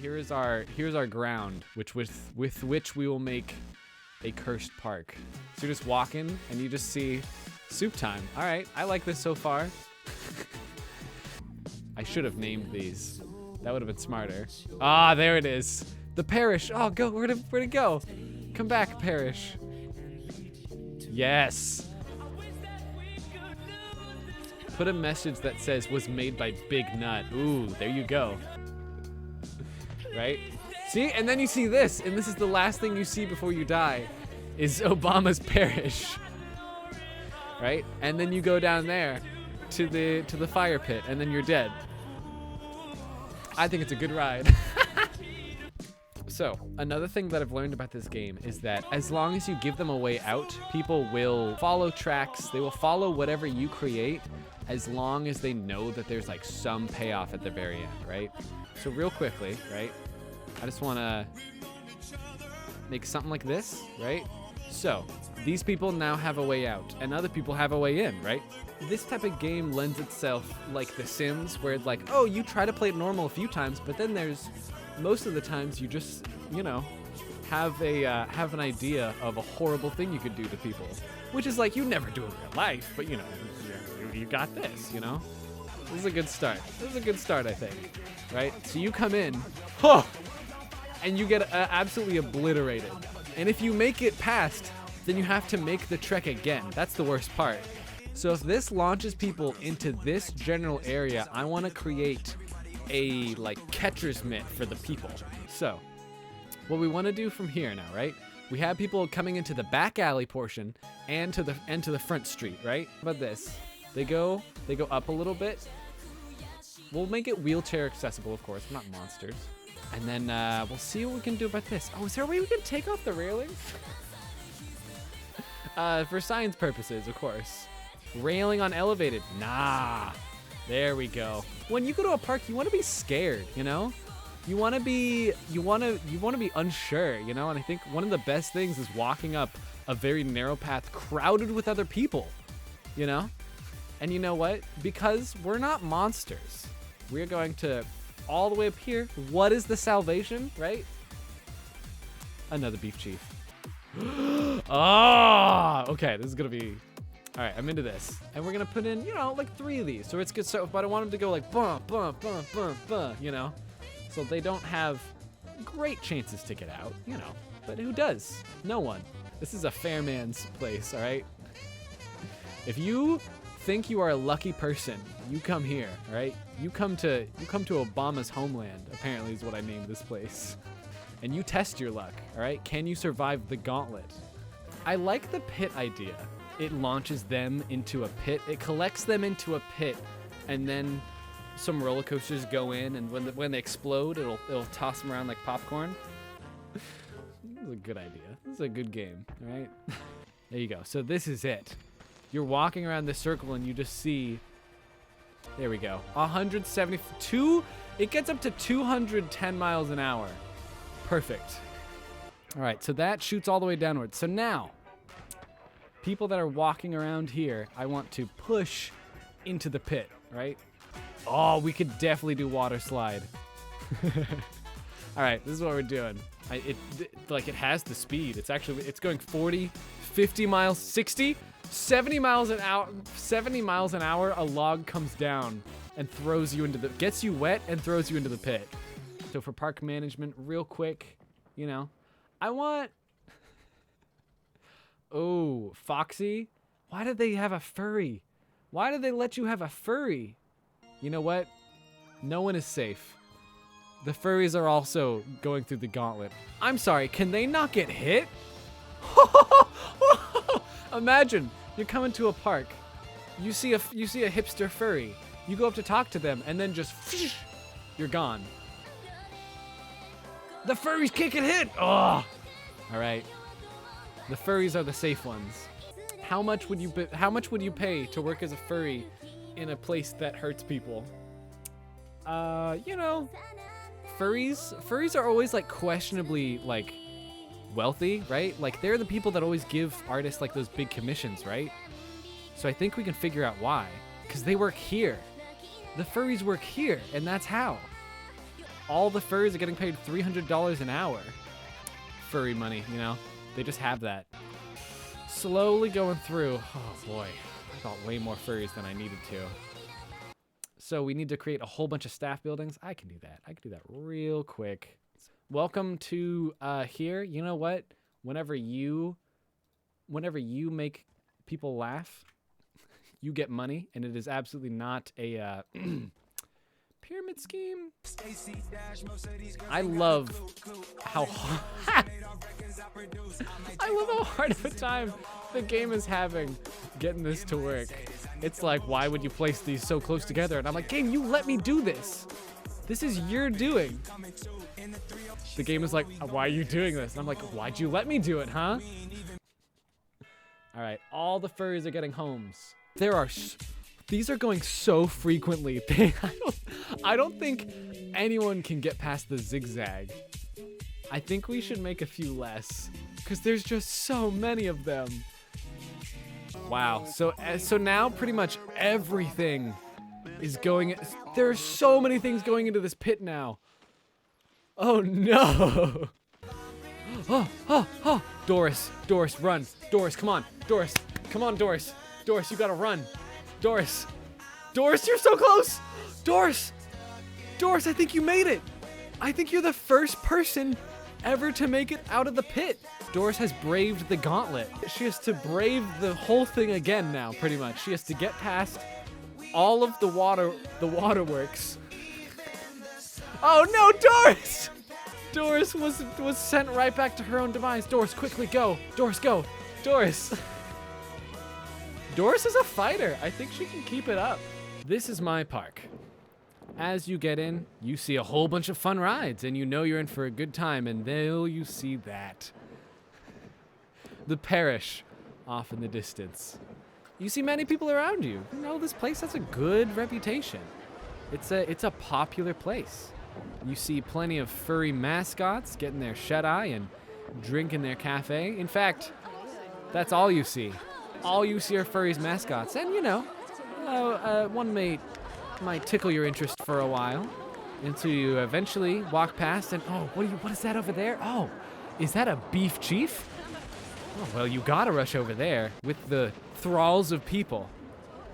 here's our ground, with which we will make a cursed park. So you're just walking and you just see soup time. All right, I like this so far. I should have named these. That would have been smarter. Ah, there it is. The parish. Oh, go. Where'd it go? Come back, parish. Yes. Put a message that says was made by Big Nut. Ooh, there you go. Right? See? And then you see this, and this is the last thing you see before you die, is Obama's parish. Right? And then you go down there to the fire pit, and then you're dead. I think it's a good ride. So, another thing that I've learned about this game is that as long as you give them a way out, people will follow tracks, they will follow whatever you create, as long as they know that there's like some payoff at the very end, right? So real quickly, right? I just want to make something like this, right? So, these people now have a way out, and other people have a way in, right? This type of game lends itself like The Sims, where it's like, oh, you try to play it normal a few times, but then there's most of the times you just, you know, have an idea of a horrible thing you could do to people, which is like you never do in real life, but you know, you got this, you know. This is a good start. This is a good start, I think, right? So you come in, and you get absolutely obliterated. And if you make it past, then you have to make the trek again. That's the worst part. So if this launches people into this general area, I want to create a like catcher's mitt for the people. So what we want to do from here now, right? We have people coming into the back alley portion and to the front street, right? How about this? They go up a little bit. We'll make it wheelchair accessible, of course. We're not monsters. And then we'll see what we can do about this. Oh, is there a way we can take off the railings? For science purposes, of course. Railing on elevated. Nah. There we go. When you go to a park, you want to be scared, you know? You want to be unsure, you know? And I think one of the best things is walking up a very narrow path crowded with other people, you know? And you know what? Because we're not monsters. We're going to all the way up here. What is the salvation, right? Another beef chief. Oh, okay. This is going to be... All right, I'm into this. And we're going to put in, you know, like 3 of these. So it's good. So, but I want them to go like, bum, bum, bum, bum, bum, you know? So they don't have great chances to get out, you know? But who does? No one. This is a fair man's place, all right? If you think you are a lucky person, you come here, all right? You come to Obama's homeland, apparently is what I named this place. And you test your luck, all right? Can you survive the gauntlet? I like the pit idea. It launches them into a pit. It collects them into a pit, and then some roller coasters go in, and when they explode, it'll toss them around like popcorn. This is a good idea. This is a good game, all right? There you go. So this is it. You're walking around the circle, and you just see... There we go. 172... It gets up to 210 miles an hour. Perfect. All right, so that shoots all the way downward. So now... people that are walking around here, I want to push into the pit, right? Oh, we could definitely do water slide. All right, this is what we're doing. It has the speed. It's going 40, 50 miles, 60, 70 miles an hour. 70 miles an hour, a log comes down and throws you gets you wet and throws you into the pit. So for park management, real quick, you know, I want... Oh, Foxy? Why did they have a furry? Why did they let you have a furry? You know what? No one is safe. The furries are also going through the gauntlet. I'm sorry, can they not get hit? Imagine, you're coming to a park. You see a hipster furry. You go up to talk to them, and then just, you're gone. The furries can't get hit! Oh! All right. The furries are the safe ones. How much would you pay to work as a furry in a place that hurts people? You know, furries are always like questionably like wealthy, right? Like they're the people that always give artists like those big commissions, right? So I think we can figure out why. Because they work here. The furries work here, and that's how. all the furries are getting paid $300 an hour. Furry money, you know? They just have that. Slowly going through. Oh boy, I got way more furries than I needed to. So we need to create a whole bunch of staff buildings. I can do that. I can do that real quick. Welcome to here. You know what? Whenever you make people laugh, you get money, and it is absolutely not a pyramid scheme. I love how hard of a time the game is having getting this to work. It's like, why would you place these so close together? And I'm like, game, you let me do this. This is your doing. The game is like, why are you doing this? And I'm like, why'd you let me do it, huh? All right, all the furries are getting homes. These are going so frequently. I don't think anyone can get past the zigzag. I think we should make a few less, because there's just so many of them. Wow, so now pretty much everything is going, there are so many things going into this pit now. Oh no. Oh, Doris, run. Doris, come on, Doris, Doris, you gotta run. Doris, you're so close. Doris, I think you made it. I think you're the first person ever to make it out of the pit. Doris has braved the gauntlet. She has to brave the whole thing again now, pretty much. She has to get past all of the waterworks. Oh no, Doris! Doris was sent right back to her own demise. Doris, quickly go. Doris, go. Doris. Doris is a fighter. I think she can keep it up. This is my park. As you get in, you see a whole bunch of fun rides, and you know you're in for a good time, and there you see that. The parish off in the distance. You see many people around you. You know, this place has a good reputation. It's a popular place. You see plenty of furry mascots getting their shut-eye and drinking their cafe. In fact, that's all you see. All you see are furries mascots. And, you know, one might tickle your interest for a while until you eventually walk past and, oh, what is that over there? Oh, is that a beef chief? Oh, well, you gotta rush over there with the thralls of people.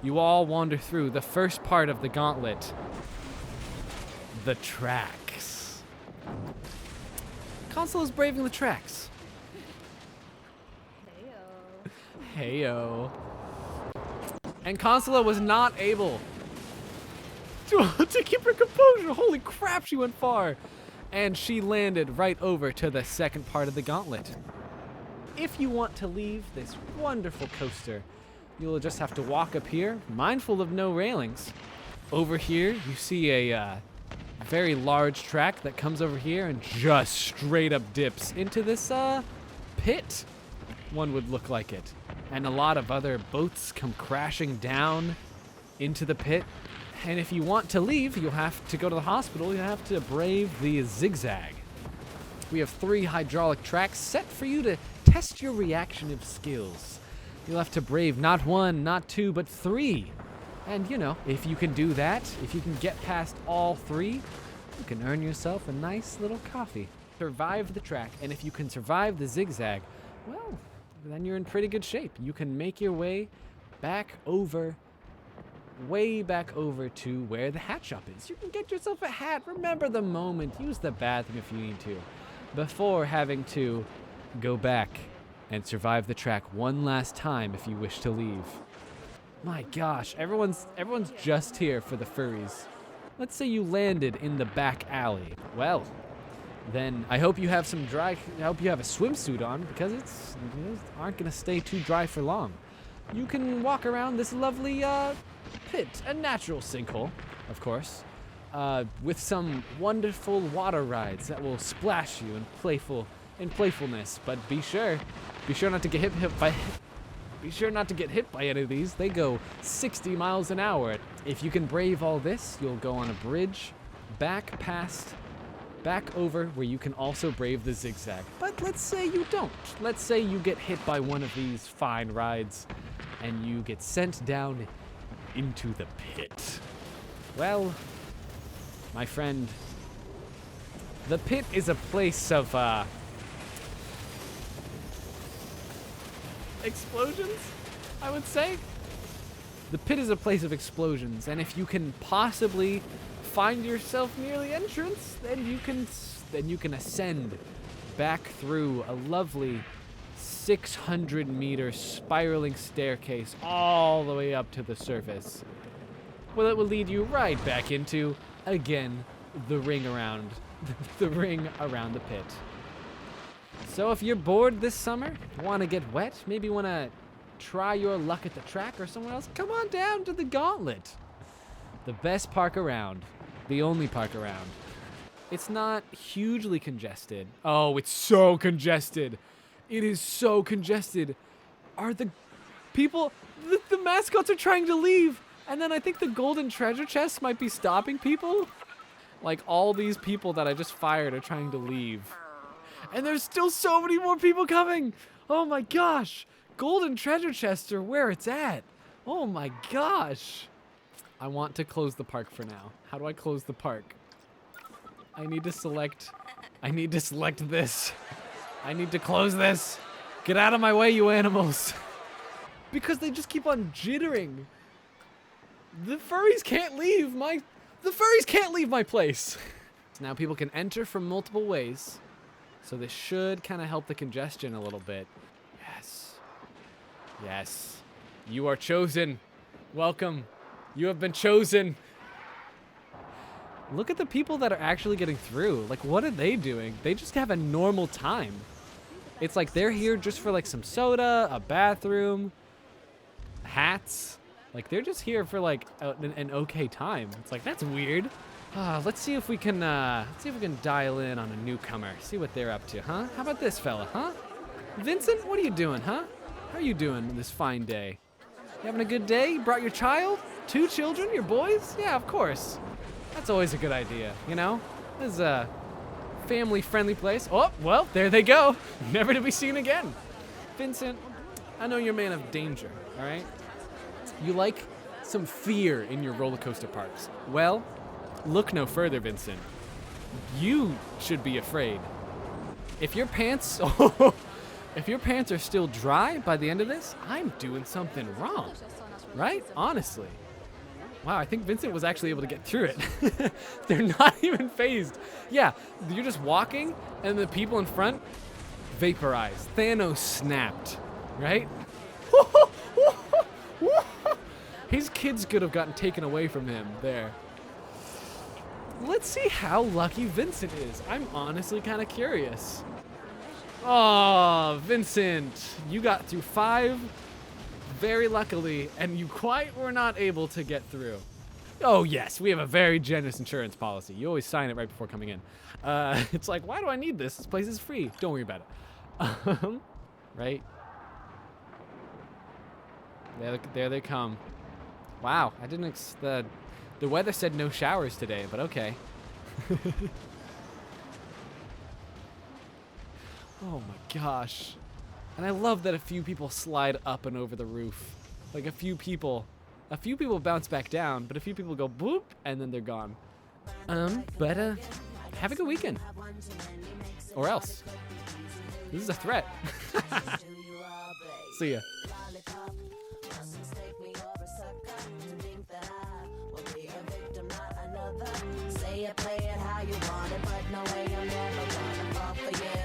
You all wander through the first part of the gauntlet. The tracks. Console is braving the tracks. Heyo. And Consola was not able to keep her composure. Holy crap, she went far. And she landed right over to the second part of the gauntlet. If you want to leave this wonderful coaster, you'll just have to walk up here, mindful of no railings. Over here, you see a very large track that comes over here and just straight up dips into this pit. One would look like it. And a lot of other boats come crashing down into the pit. And if you want to leave, you'll have to go to the hospital. You'll have to brave the zigzag. We have 3 hydraulic tracks set for you to test your reactive skills. You'll have to brave not 1, not 2, but 3. And, you know, if you can do that, if you can get past all 3, you can earn yourself a nice little coffee. Survive the track, and if you can survive the zigzag, well, then you're in pretty good shape. You can make your way back over, way back over to where the hat shop is. You can get yourself a hat. Remember the moment. Use the bathroom if you need to, before having to go back and survive the track one last time if you wish to leave. My gosh, everyone's just here for the furries. Let's say you landed in the back alley. Well, then I hope you have I hope you have a swimsuit on, because you aren't gonna stay too dry for long. You can walk around this lovely pit, a natural sinkhole, of course, with some wonderful water rides that will splash you in playfulness. But be sure not to get hit by. Be sure not to get hit by any of these. They go 60 miles an hour. If you can brave all this, you'll go on a bridge back over where you can also brave the zigzag. But let's say you don't. Let's say you get hit by one of these fine rides and you get sent down into the pit. Well, my friend, The pit is a place of explosions, I would say. The pit is a place of explosions, and if you can possibly find yourself near the entrance, then you can ascend back through a lovely 600-meter spiraling staircase all the way up to the surface. Well, it will lead you right back into, again, the ring around the pit. So if you're bored this summer, want to get wet, maybe want to try your luck at the track or somewhere else, come on down to the Gauntlet. The best park around. The only park around. It's not hugely congested. Oh, it's so congested. It is so congested. Are the people... The mascots are trying to leave. And then I think the golden treasure chest might be stopping people. Like, all these people that I just fired are trying to leave. And there's still so many more people coming. Oh my gosh. Golden treasure chests are where it's at. Oh my gosh. I want to close the park for now. How do I close the park? I need to select this. I need to close this. Get out of my way, you animals. Because they just keep on jittering. The furries can't leave my place. So now people can enter from multiple ways. So this should kind of help the congestion a little bit. Yes. Yes. You are chosen. Welcome. You have been chosen. Look at the people that are actually getting through. Like, what are they doing? They just have a normal time. It's like they're here just for like some soda, a bathroom, hats. Like, they're just here for like an okay time. It's like, that's weird. Let's see if we can dial in on a newcomer. See what they're up to, huh? How about this fella, huh? Vincent, what are you doing, huh? How are you doing this fine day? You having a good day? You brought your child? 2 children? Your boys? Yeah, of course. That's always a good idea, you know? This is a family-friendly place. Oh, well, there they go. Never to be seen again. Vincent, I know you're a man of danger, all right? You like some fear in your roller coaster parks. Well, look no further, Vincent. You should be afraid. If your pants, if your pants are still dry by the end of this, I'm doing something wrong, right? Honestly. Wow, I think Vincent was actually able to get through it. They're not even phased. Yeah, you're just walking, and the people in front vaporize. Thanos snapped, right? His kids could have gotten taken away from him there. Let's see how lucky Vincent is. I'm honestly kind of curious. Oh, Vincent, you got through 5 very luckily, and you quite were not able to get through. Oh yes, we have a very generous insurance policy. You always sign it right before coming in. It's like, why do I need this? This place is free. Don't worry about it. Right? There they come. Wow, I didn't the weather said no showers today, but okay. Oh my gosh. And I love that a few people slide up and over the roof. Like a few people bounce back down, but a few people go boop and then they're gone. But have a good weekend. Or else. This is a threat. See ya. Say it, play it how you want it, but no way I'm never gonna fall for you.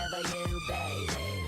Ever you, baby.